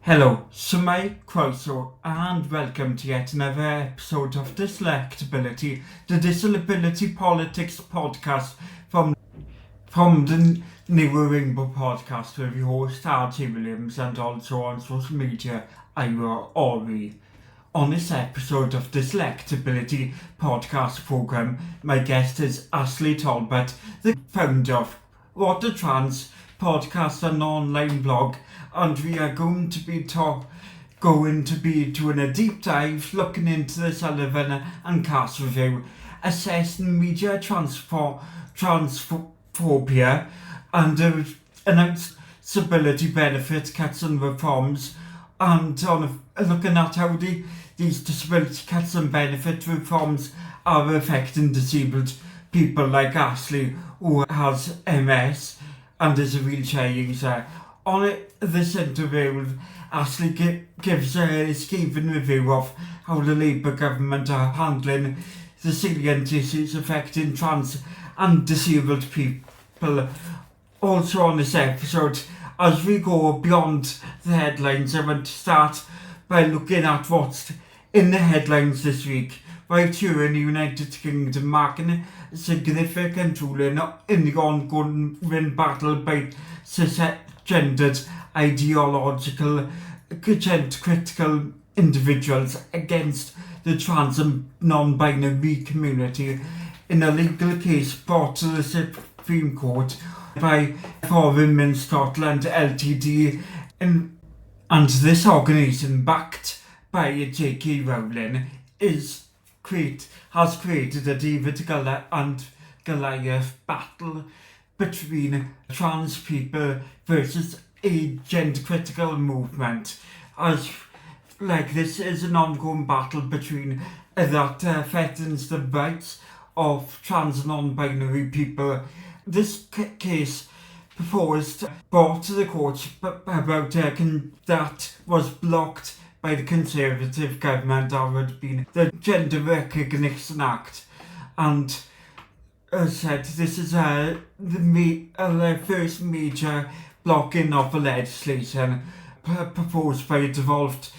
Hello, Shemai Croso, and welcome to yet another episode of DisElectAbility, the DisElectAbility Politics podcast from the New Rainbow podcast with your host Aar Jae Williams and also on social media, Aar Jae. On this episode of DisElectAbility podcast program, my guest is Ashleigh Talbot, the founder of What a Trans podcast, an online blog, and we are going to be doing a deep dive looking into the Sullivan and Cass review, assessing media transphobia and announced disability benefit cuts and reforms, and looking at how these disability cuts and benefit reforms are affecting disabled people like Ashleigh, who has MS and is a wheelchair user. On this interview, Ashleigh gives a scathing review of how the Labour government are handling the salient issues affecting trans and disabled people. Also on this episode, as we go beyond the headlines, I want to start by looking at what's in the headlines this week. Right here in the United Kingdom, marking a significant ruling in the ongoing battle by cisgendered, ideological, gender-critical individuals against the trans and non-binary community in a legal case brought to the Supreme Court by Forum in Scotland Ltd. And this organisation, backed by J.K. Rowling, has created a David and Goliath battle between trans people versus a gender-critical movement. This is an ongoing battle between that threatens the rights of trans and non-binary people. This case brought to the court about that was blocked by the Conservative government. That would be the Gender Recognition Act, and said this is the first major blocking of the legislation proposed by a devolved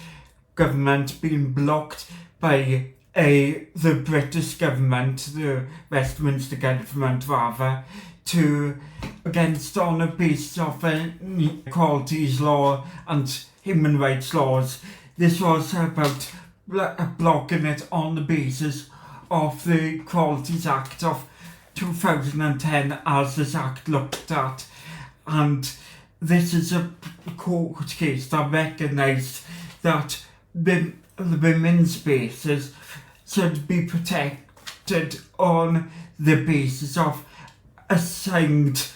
government being blocked by the British government, the Westminster government rather, on a basis of equalities law and human rights laws. This was about blocking it on the basis of the Equalities Act of 2010 as this act looked at, and this is a court case that recognised that the women's spaces should be protected on the basis of assigned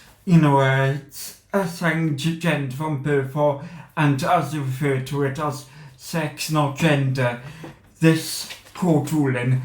gender from birth, and as they refer to it as sex, not gender. This court ruling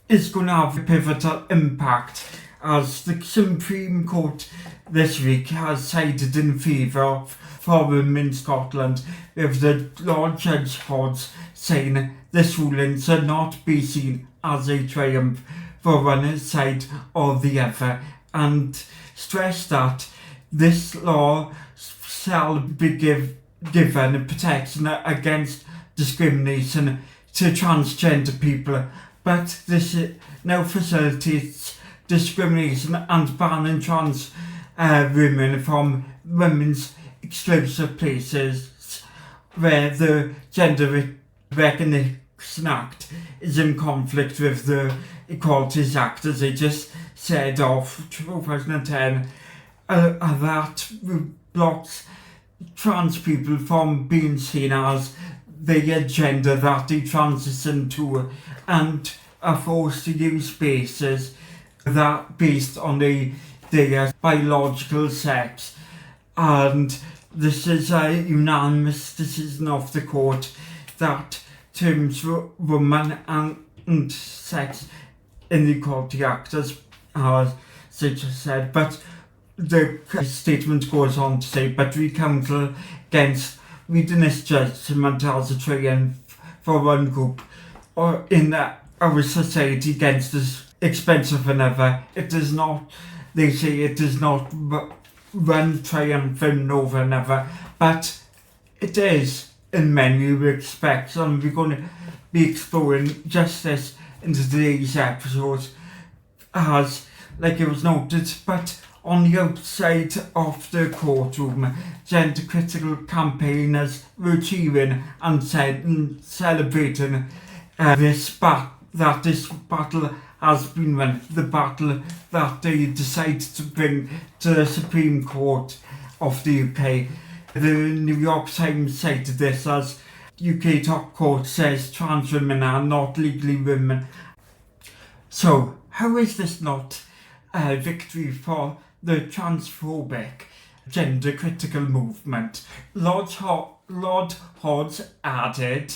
is going to have a pivotal impact, as the Supreme Court this week has sided in favour of Forum in Scotland, with the Lord Judge Hodge saying this ruling should not be seen as a triumph for one side or the other, and stressed that this law shall be given protection against discrimination to transgender people, but this now facilitates discrimination and banning trans women from women's exclusive places where the Gender Recognition Act is in conflict with the Equalities Act, as I just said, of 2010, that blocks trans people from being seen as the gender that they transition to, and are forced to use spaces that based on their biological sex. And this is a unanimous decision of the court that terms woman and sex in the Equality Act, as I just said. But the statement goes on to say, but we counsel against reading this judgment as a triumph for one group or in our society against this expense of another. It does not, they say, it does not one triumphing over another, but it is in many respects, and we're going to be exploring just this in today's episode, as like it was noted. But on the outside of the courtroom, gender critical campaigners were cheering and celebrating this battle has been won, the battle that they decided to bring to the Supreme Court of the UK. The New York Times cited this as UK top court says trans women are not legally women. So, how is this not a victory for the transphobic, gender critical movement? Lord Hodge added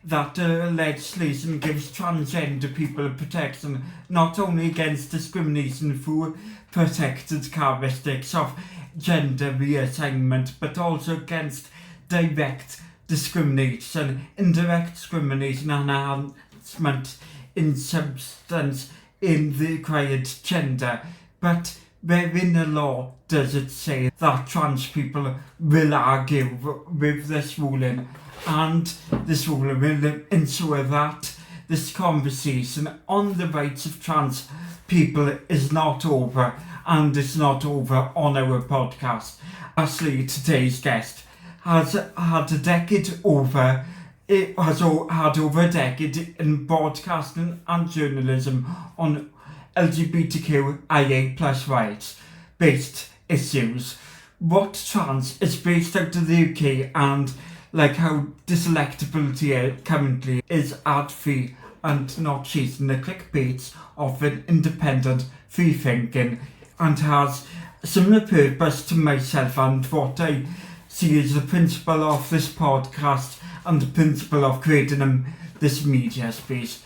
that legislation gives transgender people protection not only against discrimination through protected characteristics of gender reassignment, but also against direct discrimination, indirect discrimination, and enhancement in substance in the required gender. But where in the law does it say that trans people will argue with this ruling? And this ruling will ensure that this conversation on the rights of trans people is not over, and it's not over on our podcast. Ashleigh, today's guest, has had a decade over. It has had over a decade in broadcasting and journalism on LGBTQIA+ rights based issues. What Trans is based out of the UK, and like how DisElectAbility currently is ad-free and not chasing the clickbaits of an independent free thinking, and has a similar purpose to myself and what I see as the principle of this podcast and the principle of creating this media space.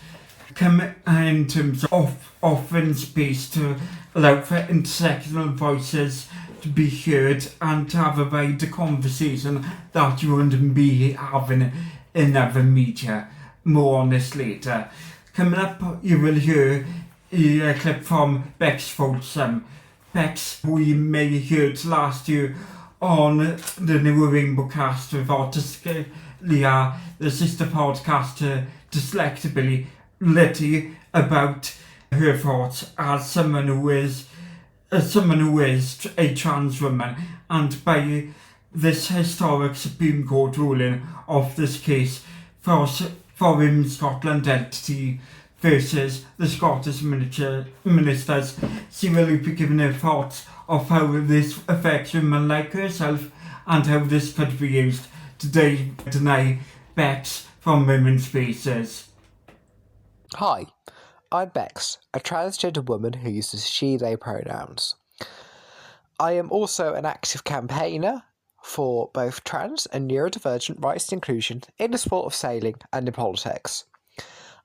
Come in terms of offering space to allow for intersectional voices to be heard and to have a wider conversation that you wouldn't be having in other media. More on this later. Coming up, you will hear a clip from Bex Foulsham. Bex, who you may have heard last year on the new Rainbow cast with Autistically, the sister podcast to DisElectAbility, about her thoughts as someone who is a trans woman, and by this historic Supreme Court ruling of this case for Scotland entity versus the Scottish ministers, she will be giving her thoughts of how this affects women like herself and how this could be used to deny Bex from women's spaces. Hi, I'm Bex, a transgender woman who uses she/they pronouns. I am also an active campaigner for both trans and neurodivergent rights and inclusion in the sport of sailing and in politics.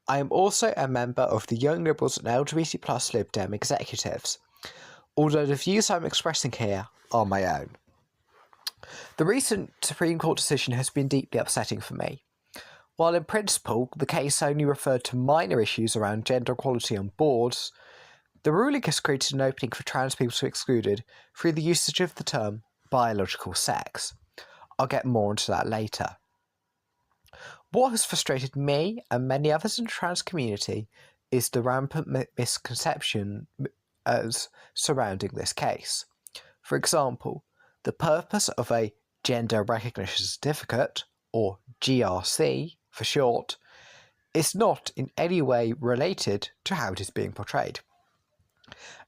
I am also a member of the Young Liberals and LGBT+ Lib Dem executives, although the views I'm expressing here are my own. The recent Supreme Court decision has been deeply upsetting for me. While in principle the case only referred to minor issues around gender equality on boards, the ruling has created an opening for trans people to be excluded through the usage of the term biological sex. I'll get more into that later. What has frustrated me and many others in the trans community is the rampant misconception surrounding this case. For example, the purpose of a Gender Recognition Certificate, or GRC for short, is not in any way related to how it is being portrayed.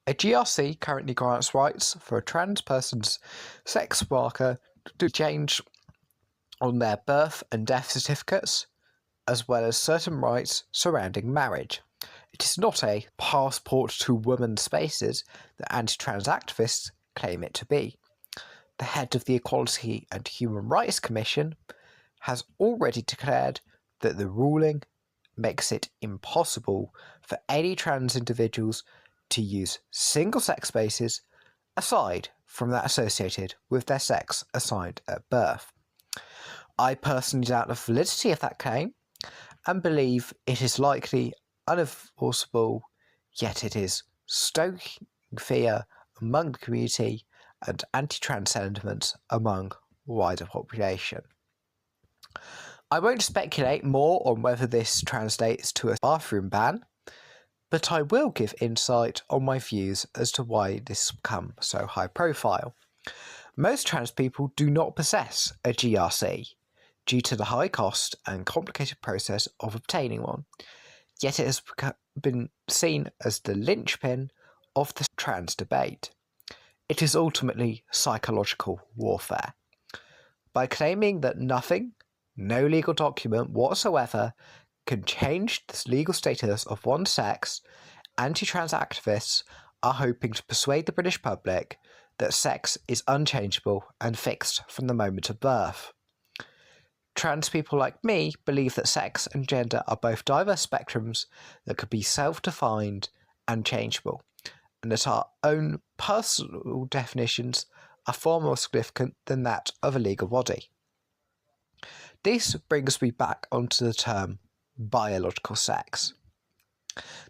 A GRC currently grants rights for a trans person's sex marker to change on their birth and death certificates, as well as certain rights surrounding marriage. It is not a passport to women's spaces that anti-trans activists claim it to be. The head of the Equality and Human Rights Commission has already declared that the ruling makes it impossible for any trans individuals to use single-sex spaces aside from that associated with their sex assigned at birth. I personally doubt the validity of that claim and believe it is likely unenforceable, yet it is stoking fear among the community and anti-trans sentiments among wider population. I won't speculate more on whether this translates to a bathroom ban, but I will give insight on my views as to why this has become so high profile. Most trans people do not possess a GRC due to the high cost and complicated process of obtaining one, yet it has been seen as the linchpin of the trans debate. It is ultimately psychological warfare. By claiming that nothing, no legal document whatsoever, can change the legal status of one's sex, anti-trans activists are hoping to persuade the British public that sex is unchangeable and fixed from the moment of birth. Trans people like me believe that sex and gender are both diverse spectrums that could be self-defined and changeable, and that our own personal definitions are far more significant than that of a legal body. This brings me back onto the term biological sex.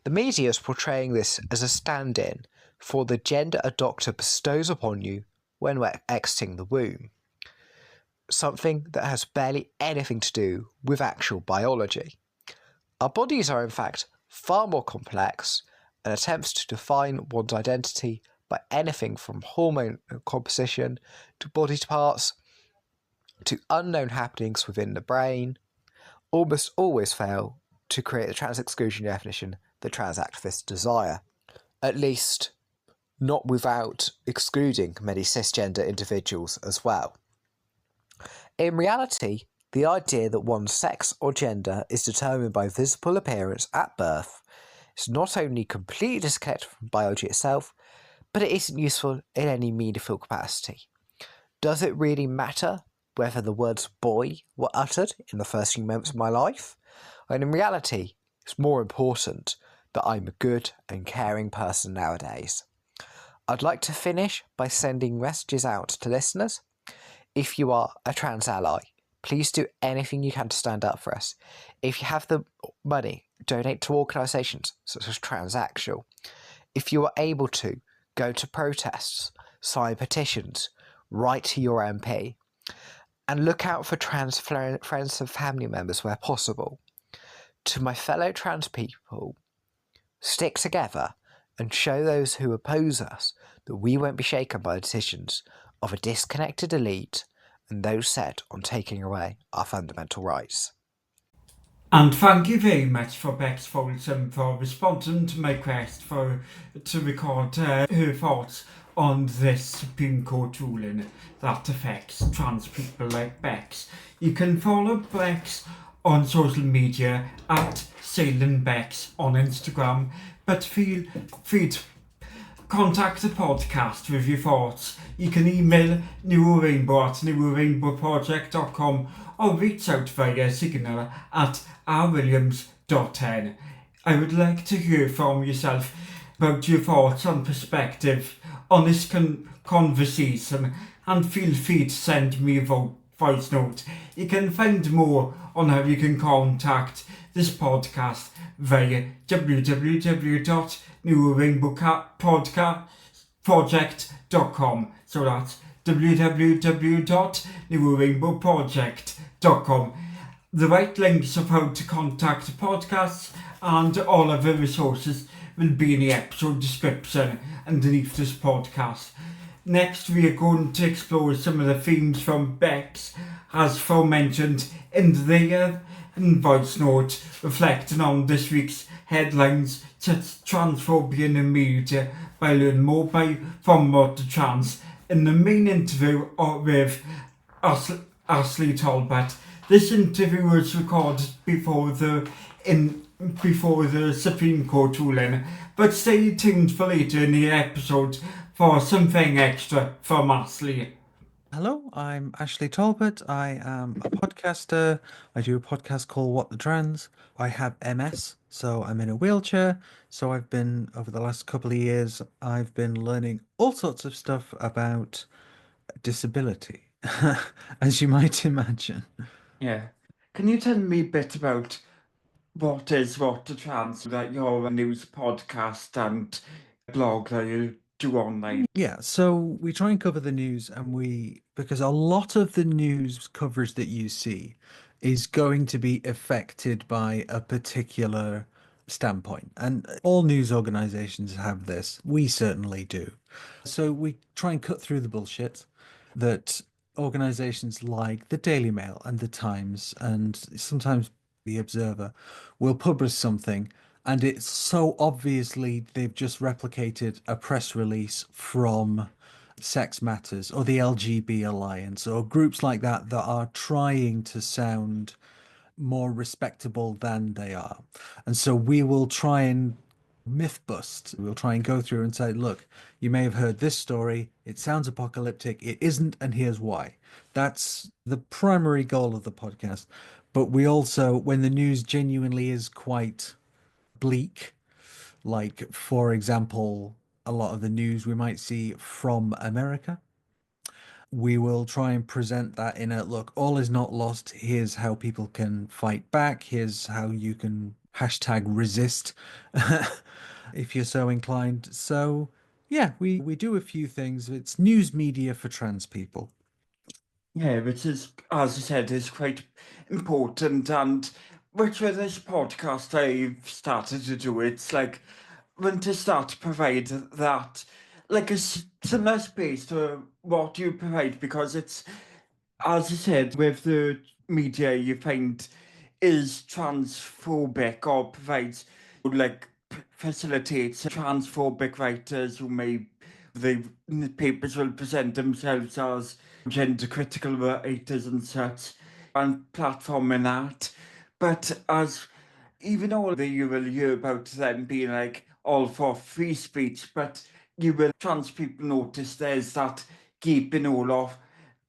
The media is portraying this as a stand-in for the gender a doctor bestows upon you when we're exiting the womb, something that has barely anything to do with actual biology. Our bodies are in fact far more complex, and attempts to define one's identity by anything from hormone composition to body parts to unknown happenings within the brain almost always fail to create the trans exclusion definition that trans activists desire. At least, not without excluding many cisgender individuals as well. In reality, the idea that one's sex or gender is determined by visible appearance at birth is not only completely disconnected from biology itself, but it isn't useful in any meaningful capacity. Does it really matter whether the words boy were uttered in the first few moments of my life? And in reality, it's more important that I'm a good and caring person nowadays. I'd like to finish by sending messages out to listeners. If you are a trans ally, please do anything you can to stand up for us. If you have the money, donate to organisations such as Transaxual. If you are able to, go to protests, sign petitions, write to your MP, and look out for trans friends and family members where possible. To my fellow trans people, stick together and show those who oppose us that we won't be shaken by the decisions of a disconnected elite and those set on taking away our fundamental rights. And thank you very much for Bex Foulsham for responding to my request to record her thoughts on this Supreme Court ruling that affects trans people like Bex. You can follow Bex on social media at SailingBex on Instagram, but feel free to contact the podcast with your thoughts. You can email neurainbow@neurainbowproject.com or reach out via Signal at aarwilliams.n. I would like to hear from yourself about your thoughts and perspective on this conversation, and feel free to send me a voice note. You can find more on how you can contact this podcast via www.neurainbowproject.com. So that's www.neurainbowproject.com. The right links of how to contact the podcast and all other resources will be in the episode description underneath this podcast. Next, we are going to explore some of the themes from Bex, as mentioned in their voice note, reflecting on this week's headlines such as transphobia in the media, by learning more from What the Trans in the main interview with Ashleigh Talbot. This interview was recorded before the Supreme Court ruling, but stay tuned for later in the episode for something extra from Ashleigh. Hello, I'm Ashleigh Talbot. I am a podcaster. I do a podcast called What the Trans. I have MS, so I'm in a wheelchair. So I've been, over the last couple of years, I've been learning all sorts of stuff about disability, as you might imagine. Yeah. Can you tell me a bit about what is What the Trans, that your news podcast and blog that you do online? Yeah, so we try and cover the news, and because a lot of the news coverage that you see is going to be affected by a particular standpoint. And all news organizations have this. We certainly do. So we try and cut through the bullshit that organizations like the Daily Mail and the Times and sometimes the Observer will publish something, and it's so obviously they've just replicated a press release from Sex Matters or the LGB Alliance or groups like that that are trying to sound more respectable than they are. And so we will try and myth bust. We'll try and go through and say, look, you may have heard this story. It sounds apocalyptic. It isn't, and here's why. That's the primary goal of the podcast. But we also, when the news genuinely is quite bleak, like, for example, a lot of the news we might see from America, we will try and present that in a look, all is not lost. Here's how people can fight back. Here's how you can hashtag resist if you're so inclined. So, yeah, we do a few things. It's news media for trans people. Yeah, which is, as I said, is quite important. And which with this podcast I've started to do, it's like when to start to provide that, like a similar space to what you provide, because it's, as I said, with the media you find is transphobic or provides, like, facilitates transphobic writers who may, the papers will present themselves as gender critical writers and such, and platforming that. But as even though you will hear about them being like all for free speech, but you will trans people notice there's that gaping hole of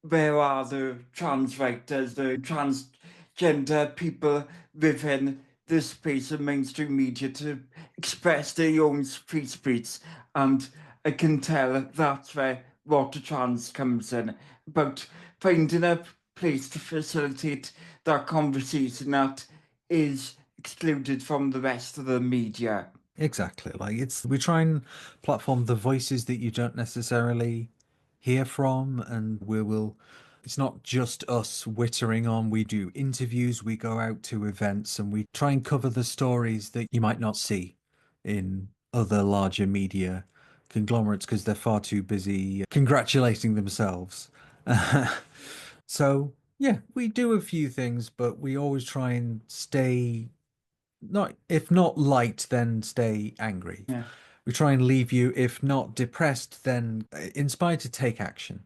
where are the trans writers, the transgender people within the space of mainstream media to express their own free speech. And I can tell that's where Water Trans comes in, about finding a place to facilitate that conversation that is excluded from the rest of the media. Exactly. Like we try and platform the voices that you don't necessarily hear from, and it's not just us wittering on. We do interviews, we go out to events, and we try and cover the stories that you might not see in other larger media conglomerates because they're far too busy congratulating themselves. So, yeah, we do a few things, but we always try and stay not if not light, then stay angry. Yeah. We try and leave you, if not depressed, then inspired to take action.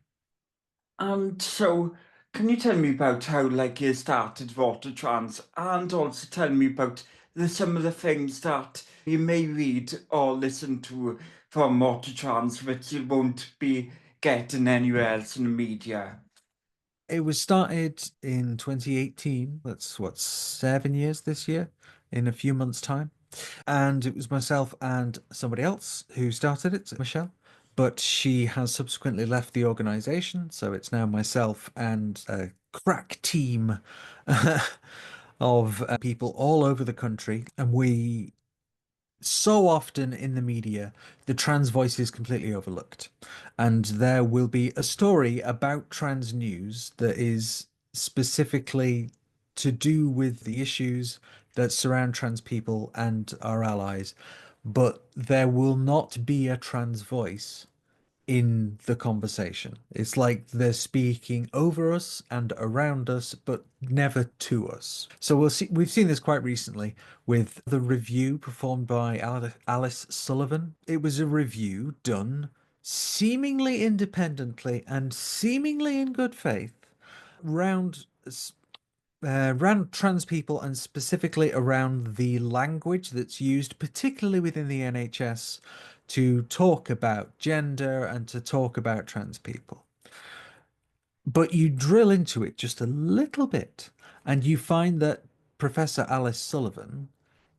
And so, can you tell me about how, like, you started Water Trans, and also tell me about some of the things that you may read or listen to from Water Trans, which you won't be getting anywhere else in the media? It was started in 2018. That's what, 7 years this year, in a few months' time. And it was myself and somebody else who started it, Michelle. But she has subsequently left the organization, so it's now myself and a crack team of people all over the country. And we so often in the media, the trans voice is completely overlooked. And there will be a story about trans news that is specifically to do with the issues that surround trans people and our allies. But there will not be a trans voice in the conversation. It's like they're speaking over us and around us, but never to us. So we've seen this quite recently with the review performed by Alice Sullivan. It was a review done seemingly independently and seemingly in good faith around around trans people and specifically around the language that's used, particularly within the NHS, to talk about gender and to talk about trans people. But you drill into it just a little bit, and you find that Professor Alice Sullivan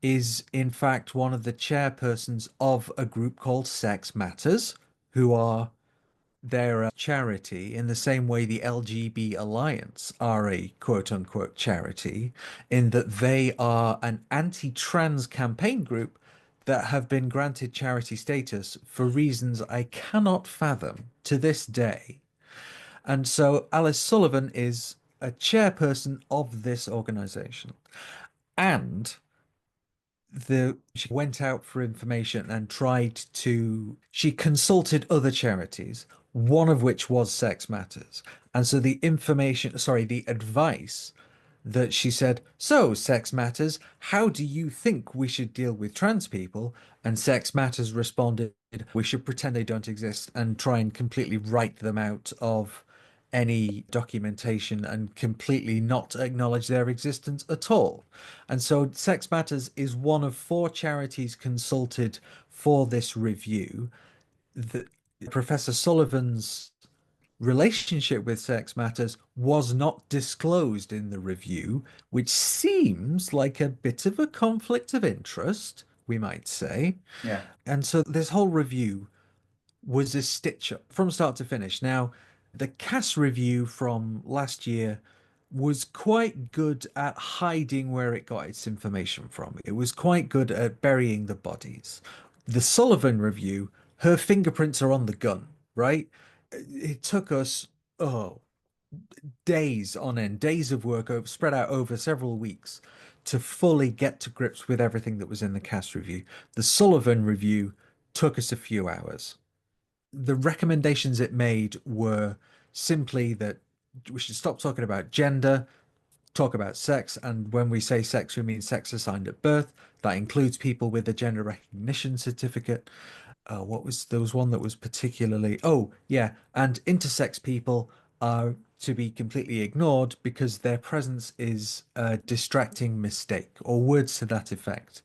is, in fact, one of the chairpersons of a group called Sex Matters, who are their charity in the same way the LGB Alliance are a quote unquote charity, in that they are an anti trans campaign group that have been granted charity status for reasons I cannot fathom to this day. And so Alice Sullivan is a chairperson of this organization. And she went out for information and she consulted other charities, one of which was Sex Matters. And so the advice that she said, so Sex Matters, how do you think we should deal with trans people? And Sex Matters responded, we should pretend they don't exist and try and completely write them out of any documentation and completely not acknowledge their existence at all. And so Sex Matters is one of four charities consulted for this review. The, Professor Sullivan's relationship with Sex Matters was not disclosed in the review, which seems like a bit of a conflict of interest, we might say. Yeah. And so this whole review was a stitch up from start to finish. Now, the Cass review from last year was quite good at hiding where it got its information from. It was quite good at burying the bodies. The Sullivan review, her fingerprints are on the gun, right? It took us, days on end, days of work spread out over several weeks to fully get to grips with everything that was in the Cass review. The Sullivan review took us a few hours. The recommendations it made were simply that we should stop talking about gender, talk about sex, and when we say sex, we mean sex assigned at birth. That includes people with a gender recognition certificate. There was one that was particularly, oh, yeah, and intersex people are to be completely ignored because their presence is a distracting mistake, or words to that effect.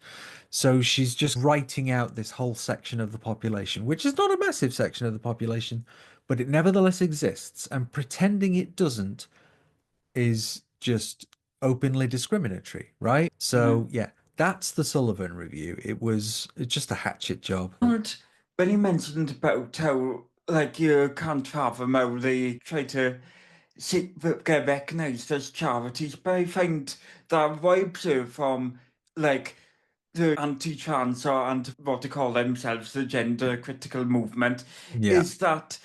So she's just writing out this whole section of the population, which is not a massive section of the population, but it nevertheless exists, and pretending it doesn't is just openly discriminatory, right? So, yeah, that's the Sullivan review. It's just a hatchet job. And when you mentioned about how, like, you can't fathom how they try to get recognized as charities, but I find that vibes are from, like, the anti-trans and what they call themselves, the gender critical movement, Yeah. is that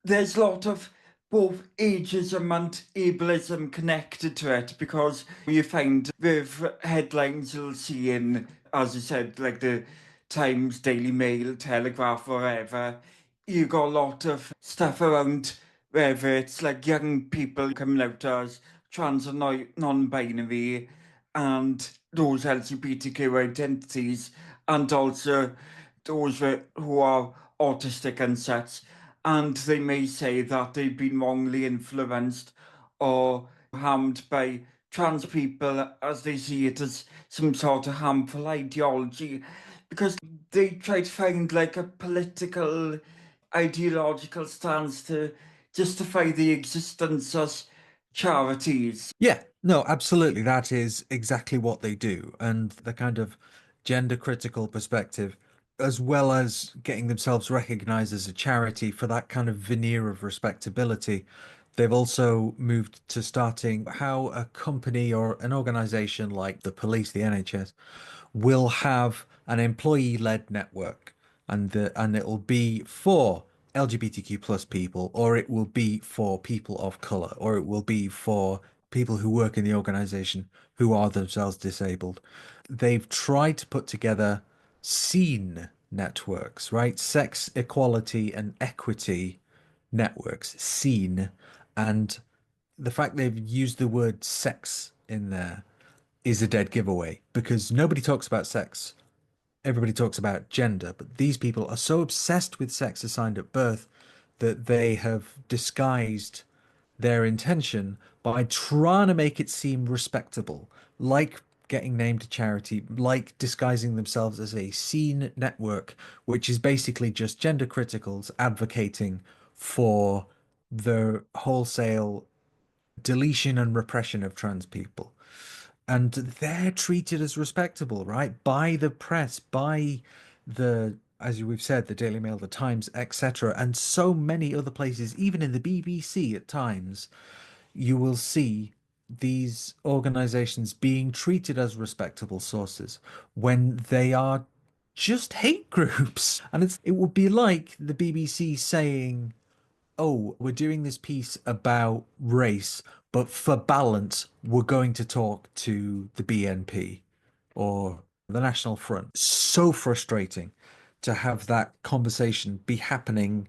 there's a lot of both ageism and ableism connected to it, because you find with headlines you'll see in, as you said, like the Times, Daily Mail, Telegraph, wherever, you got a lot of stuff around whether it's like young people coming out as trans or non-binary, and those LGBTQ identities, and also those who are autistic and such. And they may say that they've been wrongly influenced or harmed by trans people, as they see it as some sort of harmful ideology, because they try to find like a political, ideological stance to justify the existence as charities. Yeah, no, absolutely. That is exactly what they do. And the kind of gender critical perspective, as well as getting themselves recognized as a charity for that kind of veneer of respectability, they've also moved to starting how a company or an organization like the police, the NHS, will have an employee-led network, and it'll be for LGBTQ plus people, or it will be for people of color, or it will be for people who work in the organization who are themselves disabled. They've tried to put together seen networks, right? Sex equality and equity networks, seen, and the fact they've used the word sex in there is a dead giveaway because nobody talks about sex. Everybody talks about gender, but these people are so obsessed with sex assigned at birth that they have disguised their intention by trying to make it seem respectable, like getting named a charity, like disguising themselves as a seen network, which is basically just gender criticals advocating for the wholesale deletion and repression of trans people. And they're treated as respectable, right? By the press, by as we've said, the Daily Mail, the Times, etc., and so many other places, even in the BBC at times, you will see these organizations being treated as respectable sources when they are just hate groups. And it would be like the BBC saying, oh, we're doing this piece about race, but for balance, we're going to talk to the BNP or the National Front. So frustrating to have that conversation be happening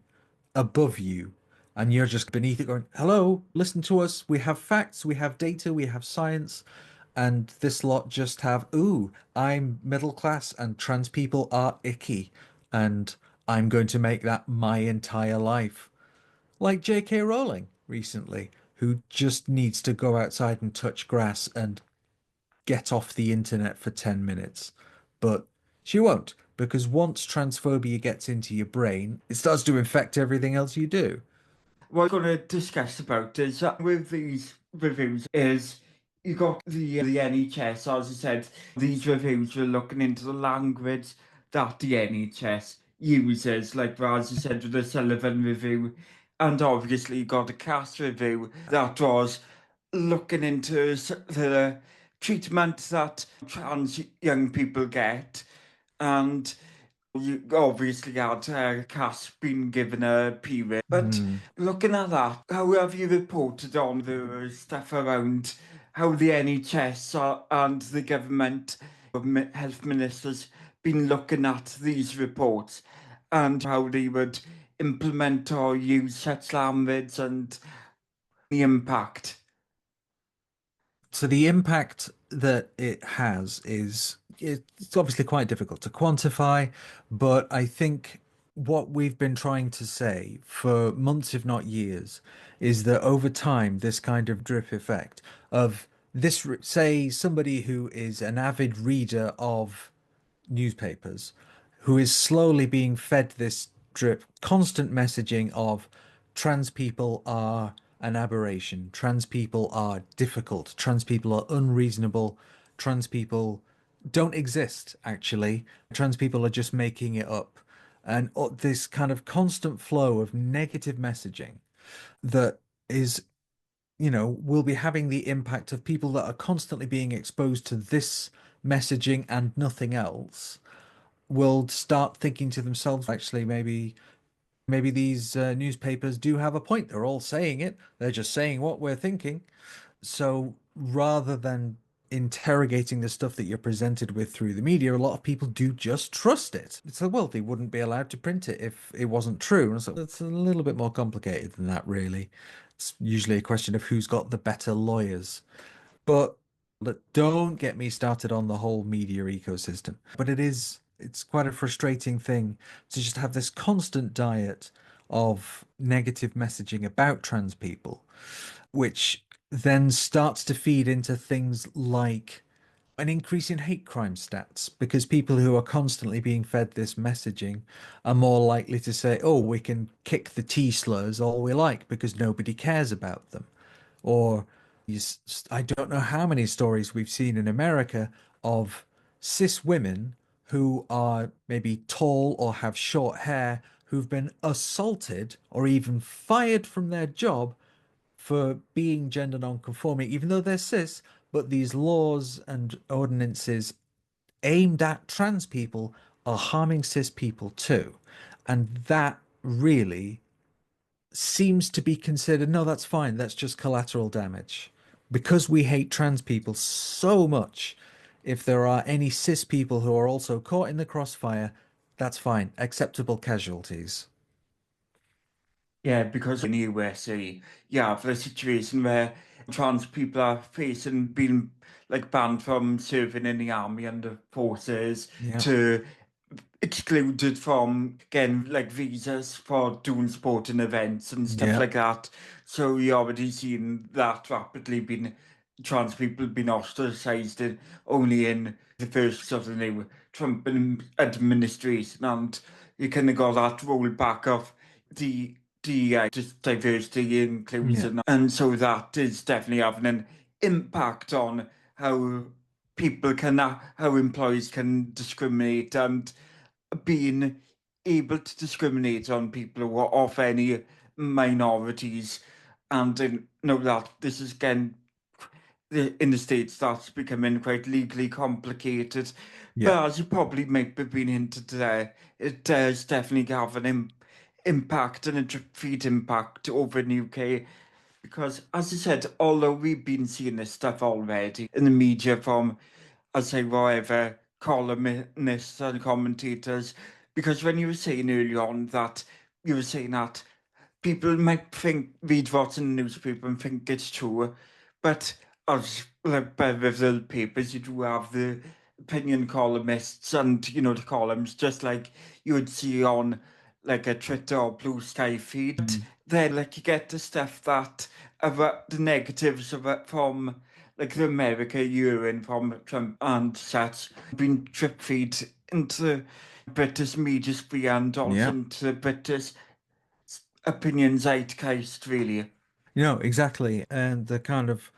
above you, and you're just beneath it going, hello, listen to us. We have facts, we have data, we have science. And this lot just have, ooh, I'm middle class and trans people are icky. And I'm going to make that my entire life. Like J.K. Rowling recently, who just needs to go outside and touch grass and get off the internet for 10 minutes. But she won't, because once transphobia gets into your brain, it starts to infect everything else you do. What we're going to discuss about is that with these reviews is you got the NHS, as I said, these reviews were looking into the language that the NHS uses, like as you said with the Sullivan review, and obviously you got the Cass review that was looking into the treatment that trans young people get, and you obviously had Cass been given a period, but Hmm. looking at that, how have you reported on the stuff around how the NHS and the government health ministers been looking at these reports and how they would implement or use such language and the impact? So the impact that it has is it's obviously quite difficult to quantify, but I think what we've been trying to say for months, if not years, is that over time, this kind of drip effect of this, say, somebody who is an avid reader of newspapers who is slowly being fed this drip, constant messaging of trans people are an aberration, trans people are difficult, trans people are unreasonable, trans people don't exist, actually. Trans people are just making it up. And this kind of constant flow of negative messaging that is, will be having the impact of people that are constantly being exposed to this messaging and nothing else will start thinking to themselves, actually, maybe these newspapers do have a point. They're all saying it. They're just saying what we're thinking. So rather than interrogating the stuff that you're presented with through the media, a lot of people do just trust it. So, well, they wouldn't be allowed to print it if it wasn't true. And so it's a little bit more complicated than that, really. It's usually a question of who's got the better lawyers. But don't get me started on the whole media ecosystem. But it's quite a frustrating thing to just have this constant diet of negative messaging about trans people, which then starts to feed into things like an increase in hate crime stats because people who are constantly being fed this messaging are more likely to say, oh, we can kick the T slurs all we like because nobody cares about them. Or I don't know how many stories we've seen in America of cis women who are maybe tall or have short hair who've been assaulted or even fired from their job for being gender non-conforming, even though they're cis, but these laws and ordinances aimed at trans people are harming cis people too. And that really seems to be considered, no, that's fine, that's just collateral damage. Because we hate trans people so much, if there are any cis people who are also caught in the crossfire, that's fine, acceptable casualties. Yeah, because in the USA, you have the situation where trans people are facing being like banned from serving in the army and the forces Yeah. to excluded from getting like visas for doing sporting events and stuff Yeah. like that. So you already seen that rapidly being trans people being ostracized only in the first sort of new Trump administration, and you kind of got that rollback of the just diversity Yeah. inclusion, and so that is definitely having an impact on how people can how employees can discriminate and being able to discriminate on people who are of any minorities, and know that this is again in the States that's becoming quite legally complicated. Yeah. But as you probably might have been into today, it does definitely have an impact and a drip feed impact over in the UK. Because, as I said, although we've been seeing this stuff already in the media from, I'd say, whatever, columnists and commentators, because when you were saying earlier on that, you were saying that people might think, read what's in the newspaper and think it's true, but as like by the papers, you do have the opinion columnists and, the columns, just like you would see on like a Twitter or Blue Sky feed. Then, like, you get the stuff that about the negatives of it from like the America urine from Trump and such being drip feed into British media sphere and also Yeah. into British opinion zeitgeist, really. Exactly. And the kind of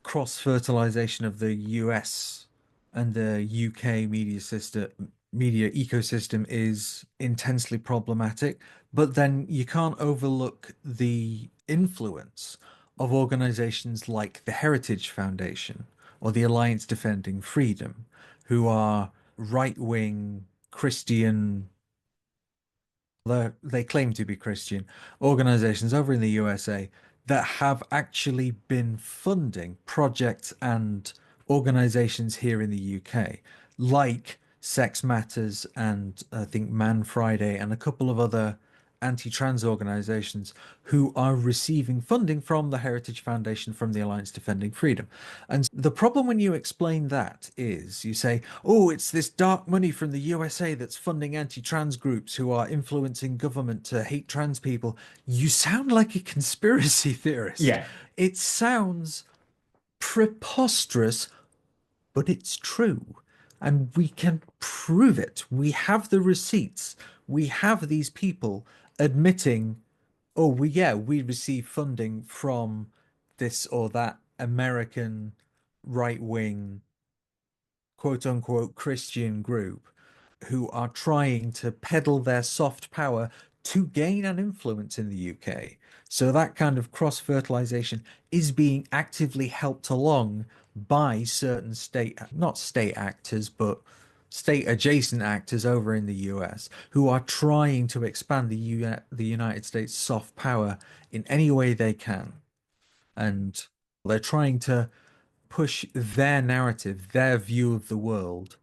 cross-fertilization of the US and the UK media ecosystem is intensely problematic. But then you can't overlook the influence of organizations like the Heritage Foundation or the Alliance Defending Freedom, who are right-wing Christian, they claim to be Christian organizations over in the USA that have actually been funding projects and organizations here in the UK, like Sex Matters and I think Man Friday and a couple of other anti-trans organizations who are receiving funding from the Heritage Foundation, from the Alliance Defending Freedom. And the problem when you explain that is you say, oh, it's this dark money from the USA that's funding anti-trans groups who are influencing government to hate trans people. You sound like a conspiracy theorist. Yeah. It sounds preposterous, but it's true. And we can prove it. We have the receipts. We have these people admitting, oh, we receive funding from this or that American right wing, quote unquote, Christian group who are trying to peddle their soft power to gain an influence in the UK. So that kind of cross-fertilization is being actively helped along by certain not state actors, but state adjacent actors over in the US who are trying to expand the United States soft power in any way they can. And they're trying to push their narrative, their view of the world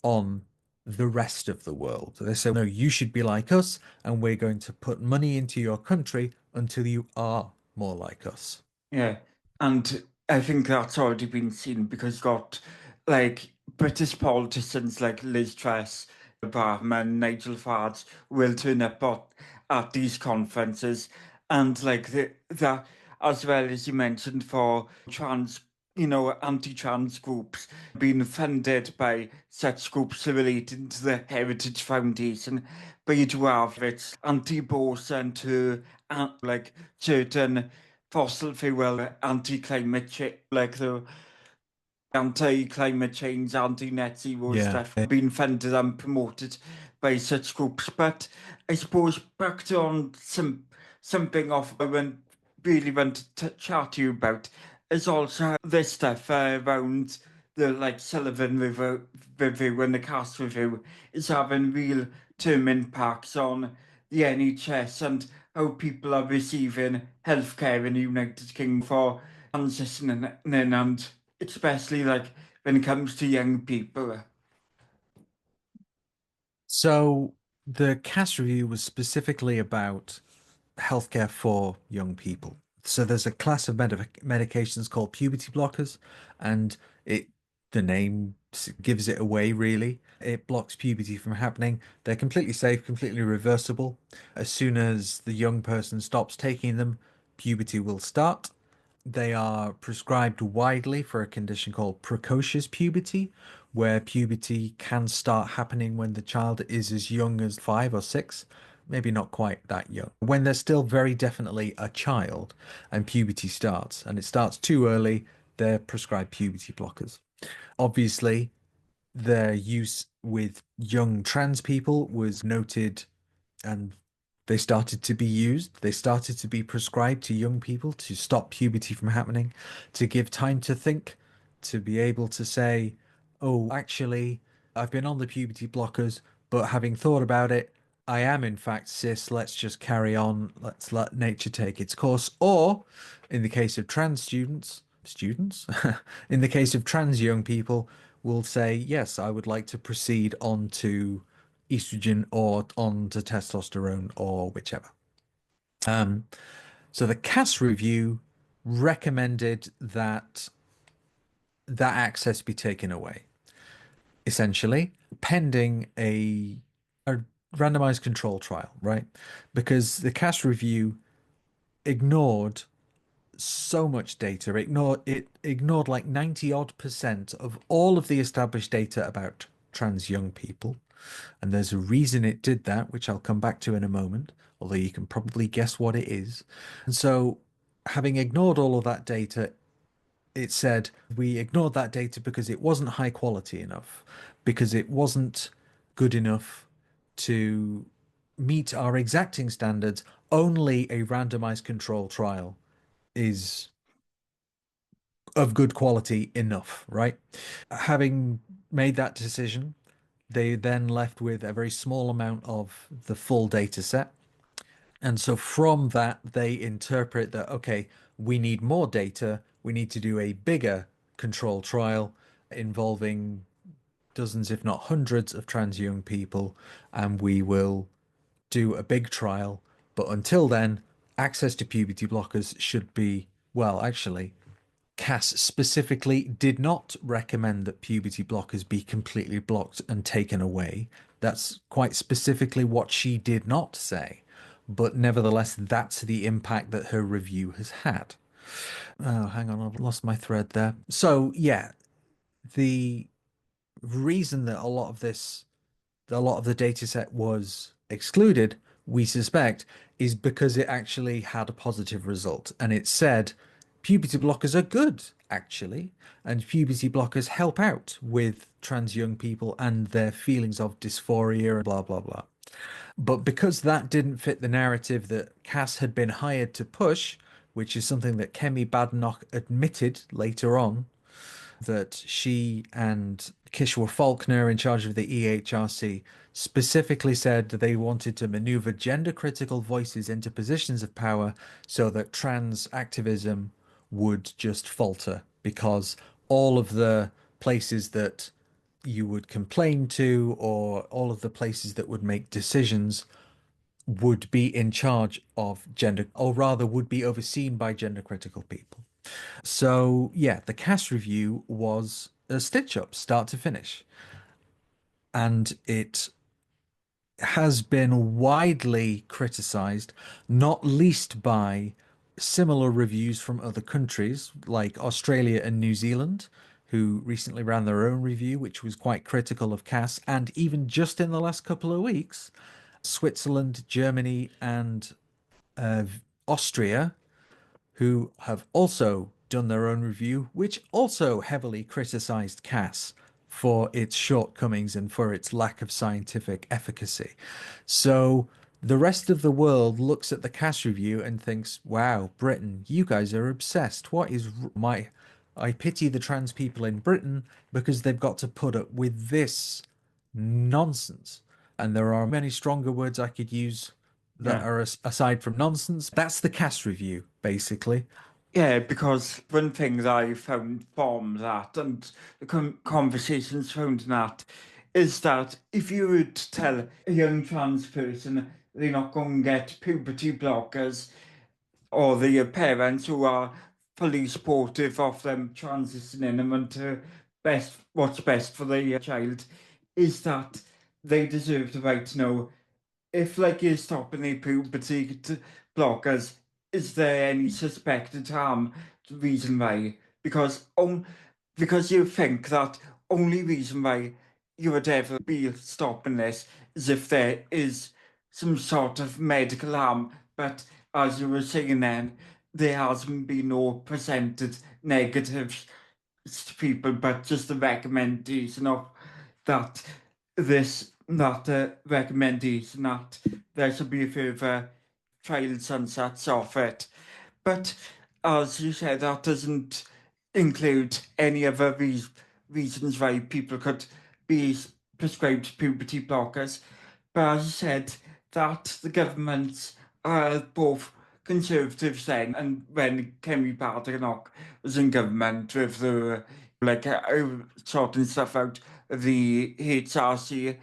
on the rest of the world. They say, no, you should be like us, and we're going to put money into your country until you are more like us. Yeah, and I think that's already been seen because got like British politicians like Liz Truss, Barman, Nigel Farage will turn up at these conferences, and like that as well as you mentioned for trans, anti-trans groups being funded by such groups relating to the Heritage Foundation, but you do have its anti-abortion to like certain fossil fuel, anti-climate change, like the anti-climate change, anti-net zero Yeah. stuff being funded and promoted by such groups. But I suppose back to on something off I really want to chat to you about is also this stuff around the like Sullivan review and the Cass review is having real term impacts on the NHS and how people are receiving healthcare in the United Kingdom for transitioning in and especially like when it comes to young people. So the Cass review was specifically about healthcare for young people. So there's a class of medications called puberty blockers, and the name gives it away, really. It blocks puberty from happening. They're completely safe, completely reversible. As soon as the young person stops taking them, puberty will start. They are prescribed widely for a condition called precocious puberty, where puberty can start happening when the child is as young as 5 or 6, maybe not quite that young. When they're still very definitely a child and puberty starts, and it starts too early, they're prescribed puberty blockers. Obviously, their use with young trans people was noted, and they started to be used. They started to be prescribed to young people to stop puberty from happening, to give time to think, to be able to say, oh, actually, I've been on the puberty blockers, but having thought about it, I am in fact cis, let's just carry on, let's let nature take its course. Or in the case of trans students, in the case of trans young people, will say, yes, I would like to proceed on to estrogen or on to testosterone or whichever. So the Cass review recommended that that access be taken away, essentially, pending a randomized control trial, right? Because the Cass review ignored so much data. It ignored like 90 odd percent of all of the established data about trans young people. And there's a reason it did that, which I'll come back to in a moment, although you can probably guess what it is. And so, having ignored all of that data, it said we ignored that data because it wasn't high quality enough, because it wasn't good enough to meet our exacting standards. Only a randomized control trial is of good quality enough, right? Having made that decision, they then left with a very small amount of the full data set. And so from that, they interpret that, okay, we need more data. We need to do a bigger control trial involving dozens, if not hundreds, of trans young people. And we will do a big trial. But until then, access to puberty blockers should be, well, actually, Cass specifically did not recommend that puberty blockers be completely blocked and taken away. That's quite specifically what she did not say. But nevertheless, that's the impact that her review has had. Oh, hang on, I've lost my thread there. So, yeah, the reason that a lot of the data set was excluded, we suspect, is because it actually had a positive result. And it said puberty blockers are good, actually, and puberty blockers help out with trans young people and their feelings of dysphoria and blah, blah, blah. But because that didn't fit the narrative that Cass had been hired to push, which is something that Kemi Badenoch admitted later on, that she and Kishore Faulkner, in charge of the EHRC, specifically said that they wanted to maneuver gender critical voices into positions of power so that trans activism would just falter, because all of the places that you would complain to, or all of the places that would make decisions, would be in charge of gender, or rather would be overseen by gender critical people. So, yeah, the Cass review was a stitch up, start to finish. And it has been widely criticized, not least by similar reviews from other countries like Australia and New Zealand, who recently ran their own review, which was quite critical of Cass. And even just in the last couple of weeks, Switzerland, Germany, and Austria, who have also done their own review, which also heavily criticized Cass for its shortcomings and for its lack of scientific efficacy. So the rest of the world looks at the Cass review and thinks, wow, Britain, you guys are obsessed. What is my. I pity the trans people in Britain because they've got to put up with this nonsense. And there are many stronger words I could use that Yeah. are aside from nonsense. That's the Cass review, basically. Yeah, because one thing that I found from that and the conversations found in that is that if you would tell a young trans person they're not going to get puberty blockers, or the parents who are fully supportive of them transitioning them into what's best for the child, is that they deserve the right to know if like you're stopping the puberty blockers, is there any suspected harm? The reason why? Because you think that only reason why you would ever be stopping this is if there is some sort of medical harm. But as you were saying then, there hasn't been no presented negatives to people, but just a recommendation of that not a recommendation that there should be a further trial sunsets of it. But as you said, that doesn't include any other reasons why people could be prescribed puberty blockers. But as you said, that the governments are both Conservatives then, and when Kemi Badenoch was in government with the sorting stuff out of the HRC,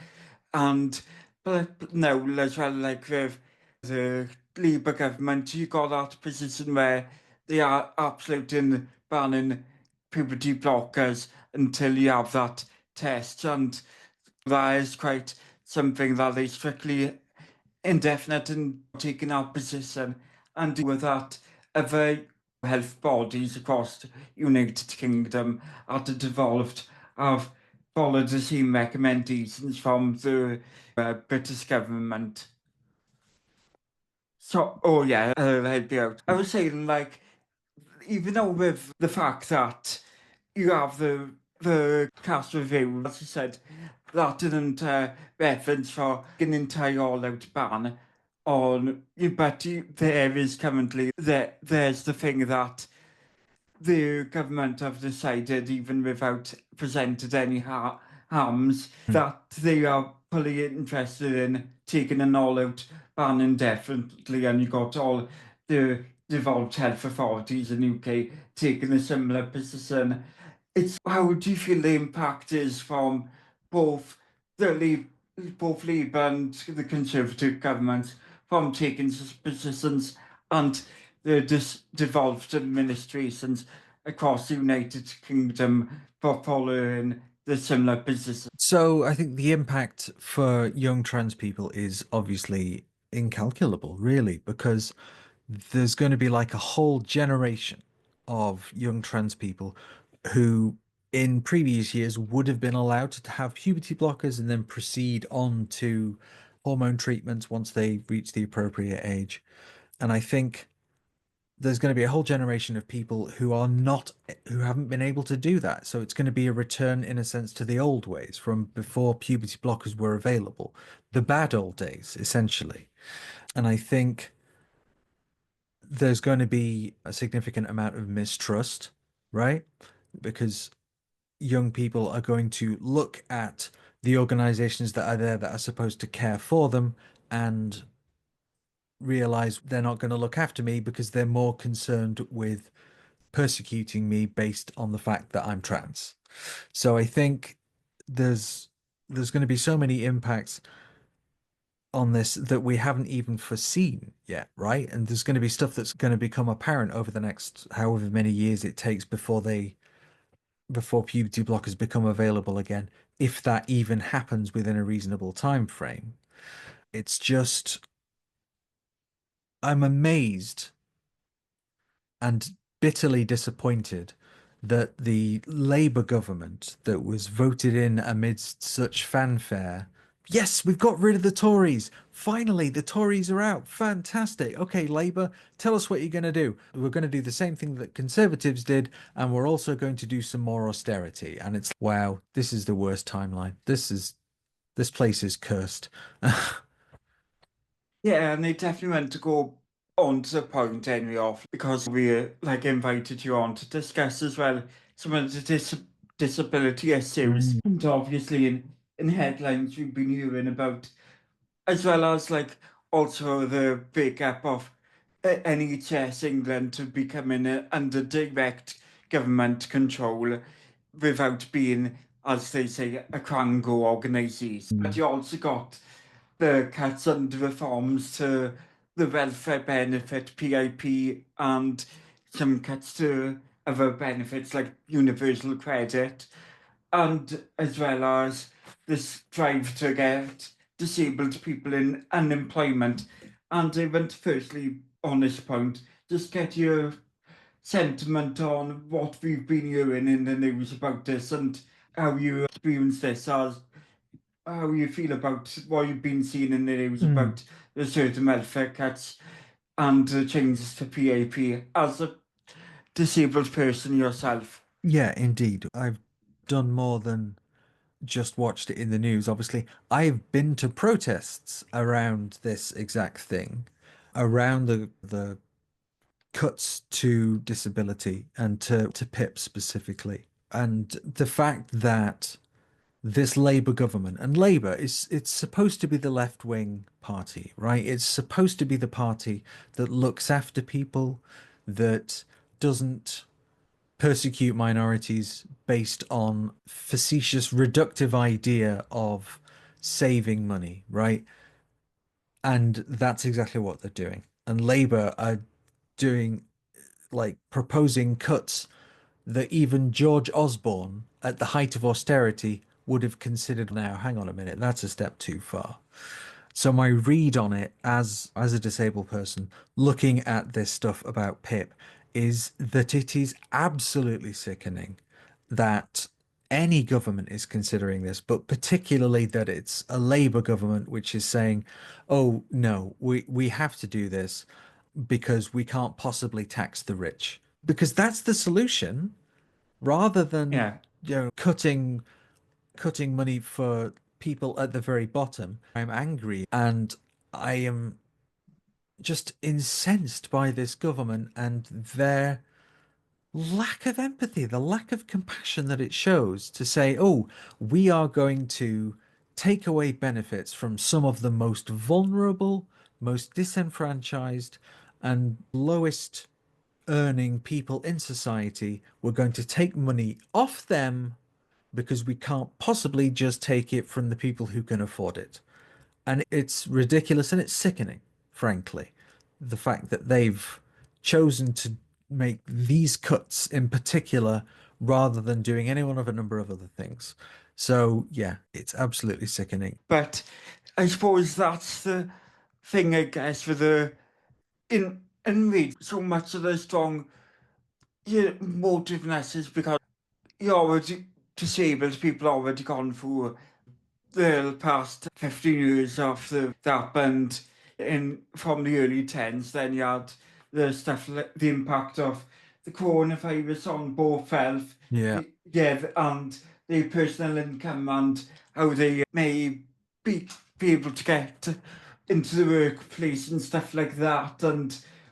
and but now as well, like with the Labour government, you got that position where they are absolute in banning puberty blockers until you have that test, and that is quite something that they strictly indefinite in taking our position, and with that, other health bodies across the United Kingdom that had devolved have followed the same recommendations from the British government. So, oh yeah, I'll help you out. I was saying, like, even though with the fact that you have the cast review, as you said, that didn't reference for an entire all-out ban on, but there is currently there's the thing that the government have decided, even without presented any harms, that they are fully interested in taking an all-out ban indefinitely, and you got all the devolved health authorities in UK taking a similar position. It's how do you feel the impact is from both both Labour and the Conservative governments from taking positions, and the devolved administrations across the United Kingdom for following the similar position? So I think the impact for young trans people is obviously incalculable, really, because there's going to be like a whole generation of young trans people who in previous years would have been allowed to have puberty blockers and then proceed on to hormone treatments once they reach the appropriate age. And I think there's going to be a whole generation of people who haven't been able to do that. So it's going to be a return, in a sense, to the old ways from before puberty blockers were available, the bad old days, essentially. And I think there's going to be a significant amount of mistrust, right? Because young people are going to look at the organizations that are there that are supposed to care for them and realize they're not going to look after me because they're more concerned with persecuting me based on the fact that I'm trans. So I think there's there's going to be so many impacts on this that we haven't even foreseen yet, right? And there's going to be stuff that's going to become apparent over the next however many years it takes before puberty blockers become available again, if that even happens within a reasonable time frame. It's just I'm amazed and bitterly disappointed that the Labour government that was voted in amidst such fanfare. Yes, we've got rid of the Tories. Finally, the Tories are out. Fantastic. Okay, Labour, tell us what you're going to do. We're going to do the same thing that Conservatives did, and we're also going to do some more austerity. And it's wow, this is the worst timeline. This place is cursed. Yeah, and they definitely meant to go on to the point anyway off because we like invited you on to discuss as well some of the disability issues. Mm. And obviously in headlines we've been hearing about, as well as like also the breakup of NHS England to becoming under direct government control without being, as they say, a Quango organisation. But you also got the cuts and reforms to the welfare benefit PIP and some cuts to other benefits like universal credit, and as well as this drive to get disabled people in unemployment. And I want to firstly, on this point, just get your sentiment on what we've been hearing in the news about this and how you experience this, as how you feel about what you've been seeing in the news about the certain welfare cuts and the changes to PAP as a disabled person yourself. Yeah, indeed. I've done more than just watched it in the news. Obviously, I've been to protests around this exact thing, around the cuts to disability and to PIP specifically. And the fact that this Labour government, and Labour is it's supposed to be the left-wing party, right? It's supposed to be the party that looks after people, that doesn't persecute minorities based on facetious reductive idea of saving money, right? And that's exactly what they're doing. And Labour are doing like proposing cuts that even George Osborne, at the height of austerity, would have considered. Now, hang on a minute, that's a step too far. So my read on it as a disabled person looking at this stuff about PIP is that it is absolutely sickening that any government is considering this, but particularly that it's a Labour government which is saying, "Oh no, we have to do this because we can't possibly tax the rich." Because that's the solution rather than Yeah. cutting money for people at the very bottom. I'm angry and I am just incensed by this government and their lack of empathy, the lack of compassion that it shows to say, oh, we are going to take away benefits from some of the most vulnerable, most disenfranchised, and lowest earning people in society. We're going to take money off them because we can't possibly just take it from the people who can afford it. And it's ridiculous and it's sickening, frankly, the fact that they've chosen to make these cuts in particular rather than doing any one of a number of other things. So, yeah, it's absolutely sickening. But I suppose that's the thing, I guess, with the in read so much of the strong motiveness is because you already disabled people already gone through the past 15 years after that happened in from the early 10s. Then you had the stuff like the impact of the coronavirus on both health, Yeah, yeah, and the personal income and how they may be able to get into the workplace and stuff like that,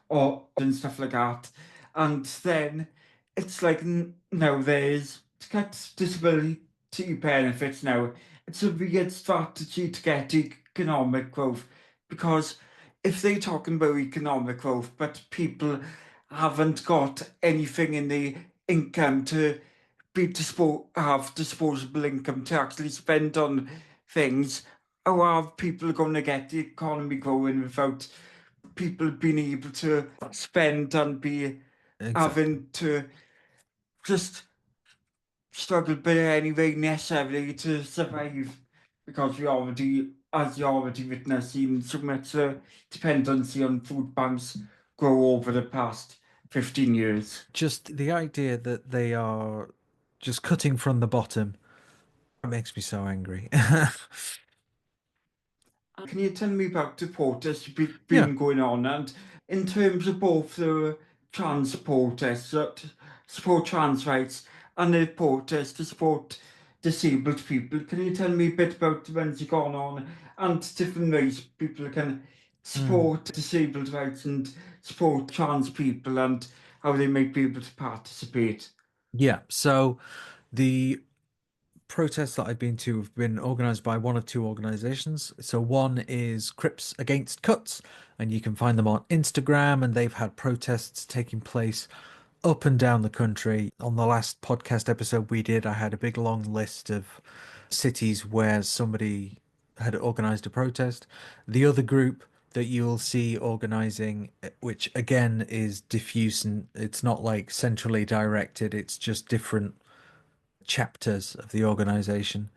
or and stuff like that. And then it's like now there's to get disability benefits now. It's a weird strategy to get economic growth because if they're talking about economic growth, but people haven't got anything in the income to have disposable income to actually spend on things, how are people going to get the economy going without people being able to spend and be exactly. having to just struggle but anyway necessarily to survive because we already, as you already witnessed, seen so much dependency on food banks grow over the past 15 years. Just the idea that they are just cutting from the bottom makes me so angry. Can you tell me about the protests Yeah. been going on and in terms of both the trans protests that support trans rights and the protests to support disabled people? Can you tell me a bit about the ones you've gone on and different ways people can Mm. support disabled rights and support trans people and how they might be able to participate? Yeah. So the protests that I've been to have been organized by one of two organizations. So one is Crips Against Cuts, and you can find them on Instagram, and they've had protests taking place up and down the country. On the last podcast episode we did, I had a big long list of cities where somebody had organized a protest. The other group that you'll see organizing, which again is diffuse and it's not like centrally directed, it's just different chapters of the organization,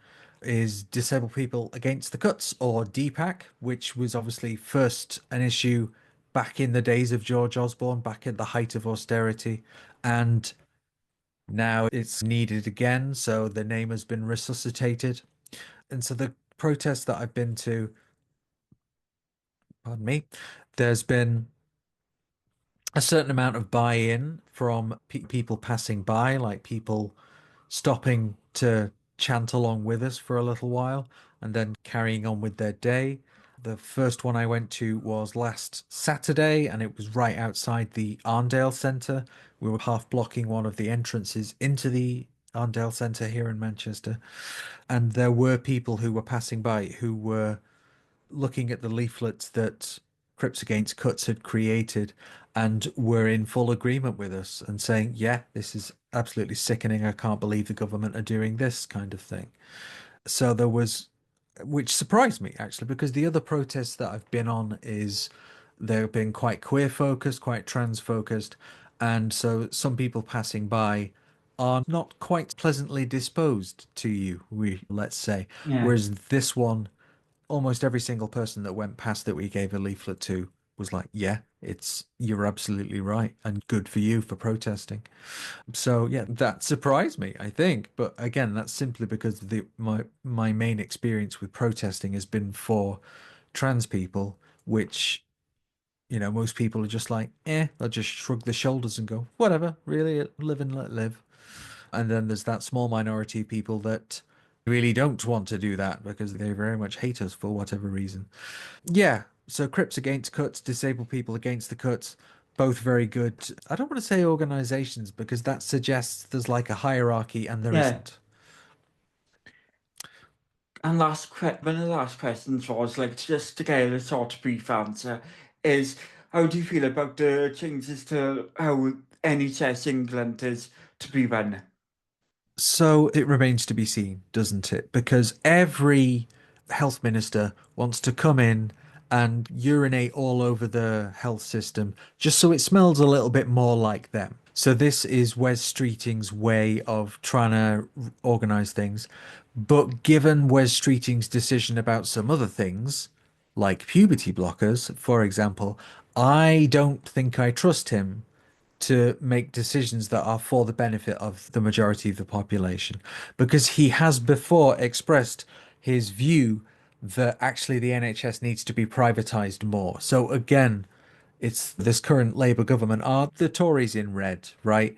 is Disabled People Against the Cuts, or DPAC, which was obviously first an issue back in the days of George Osborne, back at the height of austerity, and now it's needed again, so the name has been resuscitated. And so the protests that I've been to, pardon me, there's been a certain amount of buy-in from people passing by, like people stopping to chant along with us for a little while and then carrying on with their day. The first one I went to was last Saturday, and it was right outside the Arndale Centre. We were half blocking one of the entrances into the Arndale Centre here in Manchester, and there were people who were passing by who were looking at the leaflets that Crips Against Cuts had created and were in full agreement with us and saying, yeah, this is absolutely sickening. I can't believe the government are doing this kind of thing. So there was, which surprised me actually, because the other protests that I've been on is they've been quite queer focused, quite trans focused. And so some people passing by are not quite pleasantly disposed to you, let's say. Yeah. Whereas this one, almost every single person that went past that we gave a leaflet to was like, yeah, you're absolutely right and good for you for protesting. So yeah, that surprised me, I think. But again, that's simply because my main experience with protesting has been for trans people, which, most people are just like, they'll just shrug their shoulders and go, whatever, really, live and let live. And then there's that small minority of people that really don't want to do that because they very much hate us for whatever reason. Yeah, so Crips Against Cuts, Disabled People Against the Cuts, both very good. I don't want to say organizations because that suggests there's like a hierarchy and there Yeah. isn't. And one of the last questions was like just to get a sort of brief answer is how do you feel about the changes to how NHS England is to be run? So it remains to be seen, doesn't it? Because every health minister wants to come in and urinate all over the health system just so it smells a little bit more like them. So this is Wes Streeting's way of trying to organize things. But given Wes Streeting's decision about some other things, like puberty blockers, for example, I don't think I trust him to make decisions that are for the benefit of the majority of the population because he has before expressed his view that actually the NHS needs to be privatized more. So again, it's this current Labour government are the Tories in red, right?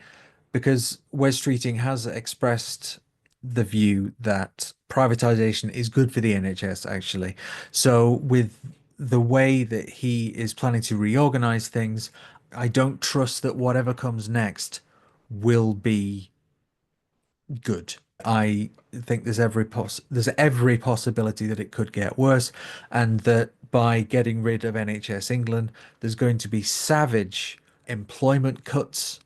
Because Wes Streeting has expressed the view that privatization is good for the NHS, actually. So, with the way that he is planning to reorganize things, I don't trust that whatever comes next will be good. I think there's every possibility that it could get worse, and that by getting rid of NHS England, there's going to be savage employment cuts,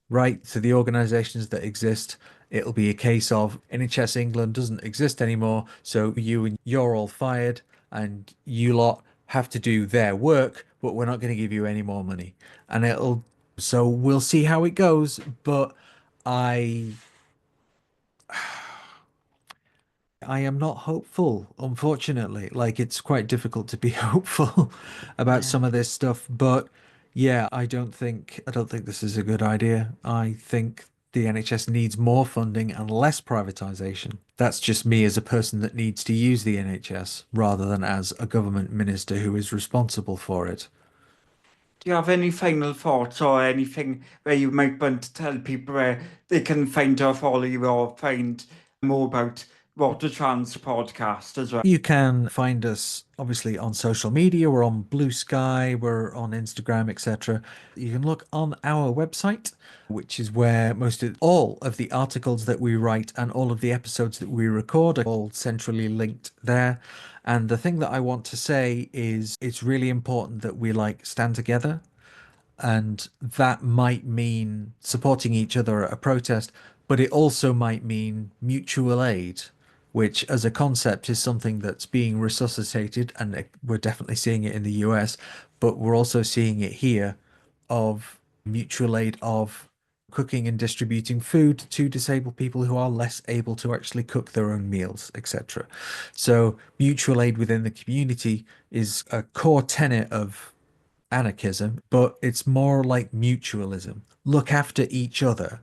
right, to the organisations that exist. It'll be a case of NHS England doesn't exist anymore, so you're all fired, and you lot have to do their work, but we're not going to give you any more money. And so we'll see how it goes, but I I am not hopeful, unfortunately. Like, it's quite difficult to be hopeful about Yeah. some of this stuff, but yeah, I don't think this is a good idea. I think the NHS needs more funding and less privatization. That's just me as a person that needs to use the NHS rather than as a government minister who is responsible for it. Do you have any final thoughts or anything where you might want to tell people where they can find or follow you or find more about What the Trans podcast as well? You can find us obviously on social media. We're on Blue Sky, we're on Instagram, etc. You can look on our website, which is where all of the articles that we write and all of the episodes that we record are all centrally linked there. And the thing that I want to say is it's really important that we stand together, and that might mean supporting each other at a protest, but it also might mean mutual aid, which as a concept is something that's being resuscitated, and we're definitely seeing it in the US, but we're also seeing it here of mutual aid of cooking and distributing food to disabled people who are less able to actually cook their own meals, etc. So mutual aid within the community is a core tenet of anarchism, but it's more like mutualism. Look after each other.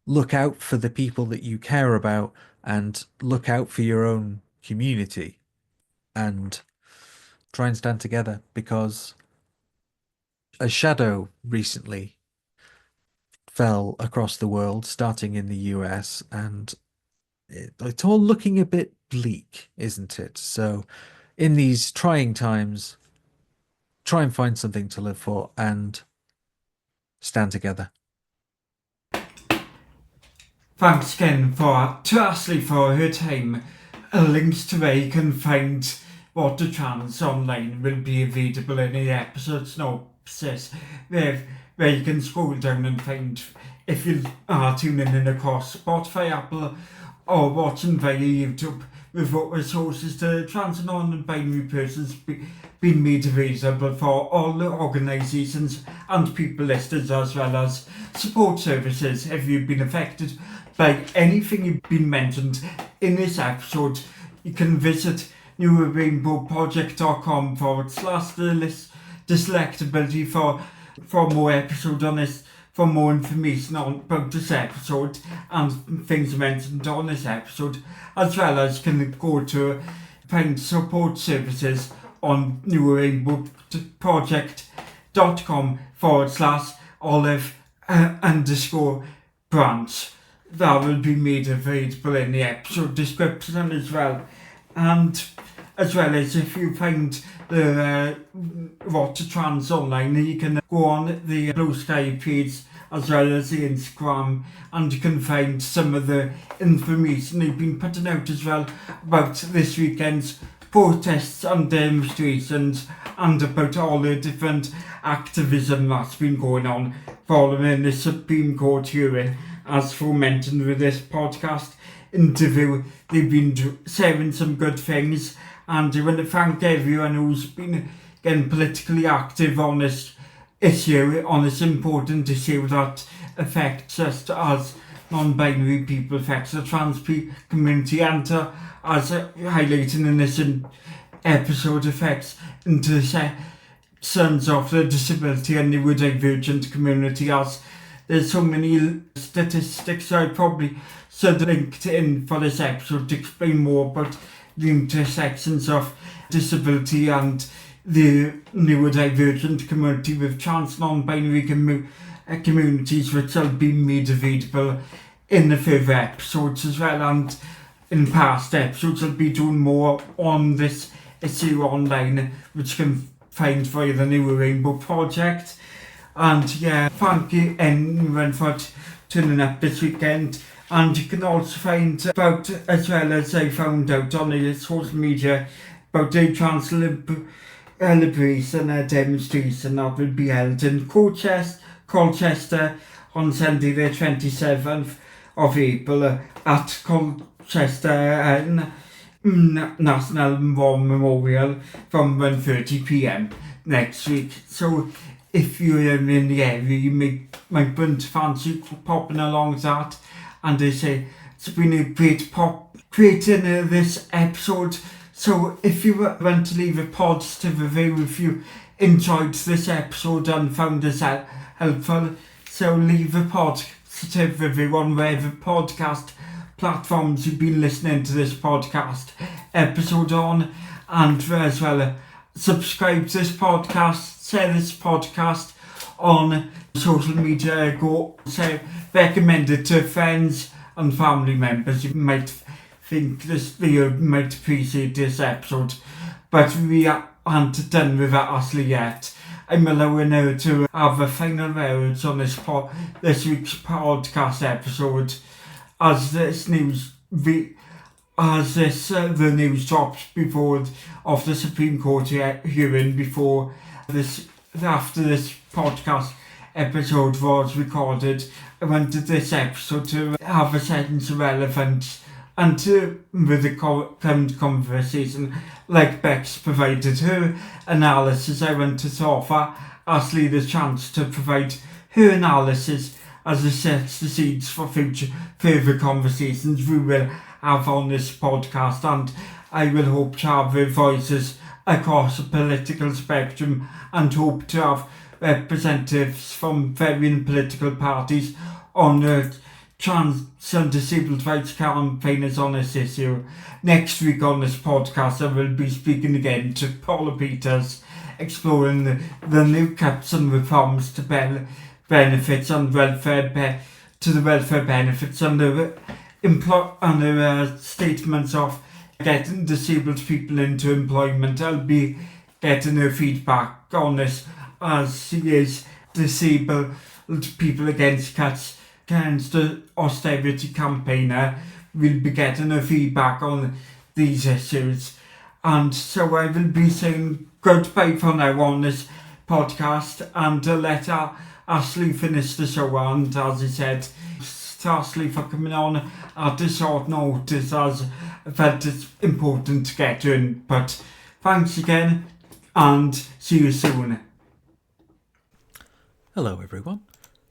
Look out for the people that you care about and look out for your own community and try and stand together because a shadow recently fell across the world, starting in the US, and it's all looking a bit bleak, isn't it? So, in these trying times, try and find something to live for and stand together. thanks again to Ashleigh for her time. Links to where you can find What the Trans online will be available in the episode synopsis, where you can scroll down and find, if you are tuning in across Spotify, Apple, or watching via YouTube, with what resources to trans and non-binary persons being made available for all the organisations and people listed, as well as support services. If you've been affected by anything you've been mentioned in this episode, you can visit newerrainbowproject.com/DisElectAbility for more episodes on this, for more information about this episode and things mentioned on this episode, as well as you can go to find support services on newerrainbow.com/olive_branch. That will be made available in the episode description as well. And as well as if you find the What the Trans online, you can go on the Blue Sky page as well as the Instagram, and you can find some of the information they've been putting out as well about this weekend's protests and demonstrations, and about all the different activism that's been going on following the Supreme Court hearing. As mentioned with this podcast interview, they've been saying some good things, and I want to thank everyone who's been getting politically active on this issue, on this important issue that affects us as non-binary people, affects the trans community, and as highlighting in this episode, affects intersections of the disability and neurodivergent community. As there's so many statistics, I probably should link in for this episode to explain more about the intersections of disability and the neurodivergent community with trans non-binary communities, which will be made available in the further episodes as well. And in past episodes, I'll be doing more on this issue online, which you can find via the New Rainbow Project. And yeah, thank you everyone for tuning up this weekend. And you can also find about, as well as I found out on the social media, about the trans liberation demonstration that will be held in Colchester on Sunday the 27th of April at Colchester National War Memorial from 1:30 p.m. next week. So if you're in the area, you might fancy popping along with that. And they say it's been a great creating this episode. So if you want to leave a positive review, if you enjoyed this episode and found this helpful, so leave a positive review on whatever podcast platforms you've been listening to this podcast episode on, and as well subscribe to this podcast, share this podcast on social media, recommend it to friends and family members. You might think you might appreciate this episode, but we aren't done with Ashleigh yet. I'm allowing her to have a final words on this week's podcast episode, as the news drops before of the Supreme Court hearing after this podcast episode was recorded. I wanted this episode to have a sense of relevance and with the current conversation, like Bex provided her analysis, I wanted to offer Ashleigh the chance to provide her analysis as it sets the seeds for further conversations we will have on this podcast, and I will hope to have their voices across the political spectrum, and hope to have representatives from varying political parties on the trans and disabled rights campaigners on this issue. Next week on this podcast, I will be speaking again to Paula Peters, exploring the new cuts and reforms to benefits and welfare to the welfare benefits and the statements of getting disabled people into employment. I'll be getting her feedback on this, as she is disabled people against cuts against the austerity campaigner will be getting a feedback on these issues. And so I will be saying goodbye for now on this podcast and let Ashleigh finish the show. And as I said, to Ashleigh for coming on at this short notice, as I felt it's important to get in. But thanks again and see you soon. Hello everyone,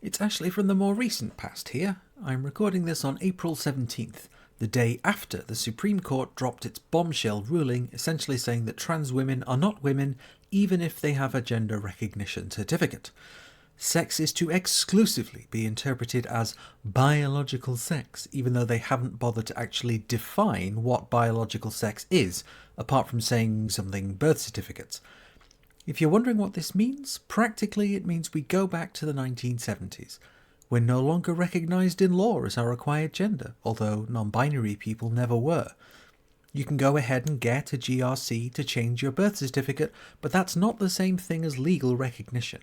it's Ashleigh from the more recent past here. I'm recording this on April 17th, the day after the Supreme Court dropped its bombshell ruling essentially saying that trans women are not women even if they have a gender recognition certificate. Sex is to exclusively be interpreted as biological sex, even though they haven't bothered to actually define what biological sex is, apart from saying something birth certificates. If you're wondering what this means, practically it means we go back to the 1970s. We're no longer recognised in law as our required gender, although non-binary people never were. You can go ahead and get a GRC to change your birth certificate, but that's not the same thing as legal recognition.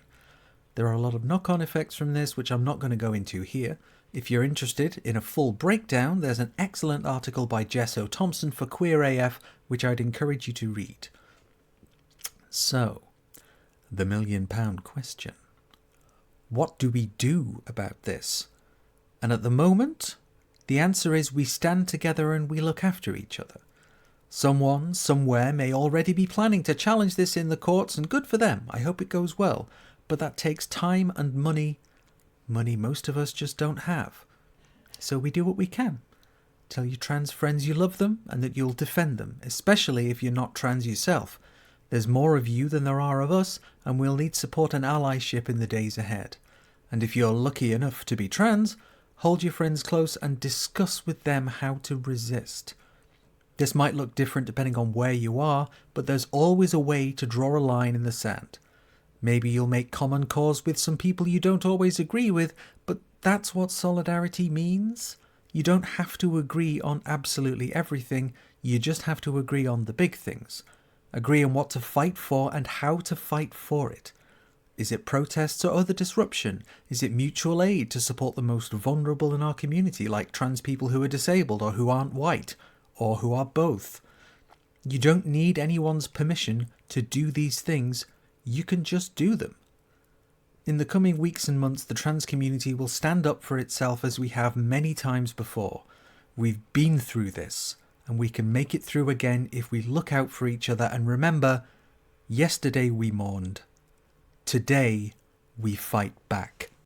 There are a lot of knock-on effects from this, which I'm not going to go into here. If you're interested in a full breakdown, there's an excellent article by Jess O. Thompson for Queer AF, which I'd encourage you to read. So, the £1 million question. What do we do about this? And at the moment, the answer is we stand together and we look after each other. Someone, somewhere, may already be planning to challenge this in the courts, and good for them. I hope it goes well. But that takes time and money most of us just don't have. So we do what we can. Tell your trans friends you love them and that you'll defend them, especially if you're not trans yourself. There's more of you than there are of us, and we'll need support and allyship in the days ahead. And if you're lucky enough to be trans, hold your friends close and discuss with them how to resist. This might look different depending on where you are, but there's always a way to draw a line in the sand. Maybe you'll make common cause with some people you don't always agree with, but that's what solidarity means. You don't have to agree on absolutely everything, you just have to agree on the big things. Agree on what to fight for and how to fight for it. Is it protests or other disruption? Is it mutual aid to support the most vulnerable in our community, like trans people who are disabled or who aren't white, or who are both? You don't need anyone's permission to do these things. You can just do them. In the coming weeks and months, the trans community will stand up for itself as we have many times before. We've been through this, and we can make it through again if we look out for each other and remember, yesterday we mourned. Today we fight back.